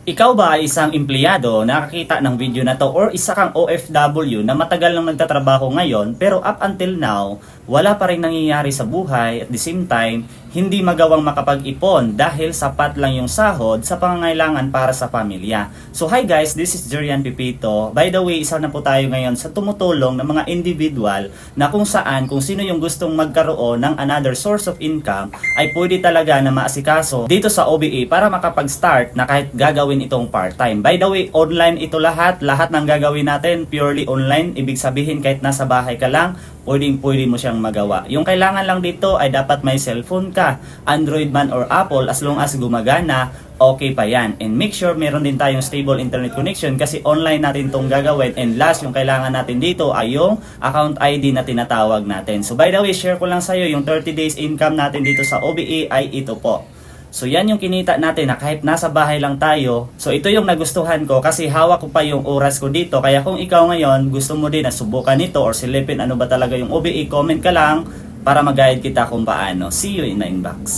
Ikaw ba ay isang empleyado na nakakita ng video na to or isa kang OFW na matagal nang nagtatrabaho ngayon pero up until now, wala pa rin nangyayari sa buhay at the same time, hindi magawang makapag-ipon dahil sapat lang yung sahod sa pangangailangan para sa pamilya. So hi guys, this is Jerian Pipito. By the way, isa na po tayo ngayon sa tumutulong ng mga individual na kung saan, kung sino yung gustong magkaroon ng another source of income ay pwede talaga na maasikaso dito sa OBE para makapag-start na kahit gagawin itong part-time. By the way, online ito lahat ng gagawin natin purely online. Ibig sabihin kahit nasa bahay ka lang, pwede mo siyang magawa. Yung kailangan lang dito ay dapat may cellphone ka, Android man or Apple, as long as gumagana, okay pa yan. And make sure meron din tayong stable internet connection kasi online natin itong gagawin. And last, yung kailangan natin dito ay yung account ID na tinatawag natin. So by the way, share ko lang sa'yo yung 30 days income natin dito sa OBE ay ito po. So yan yung kinita natin na kahit nasa bahay lang tayo. So ito yung nagustuhan ko kasi hawak ko pa yung oras ko dito. Kaya kung ikaw ngayon gusto mo din na subukan ito or silipin ano ba talaga yung OBE, comment ka lang para mag-guide kita kung paano. See you in the inbox.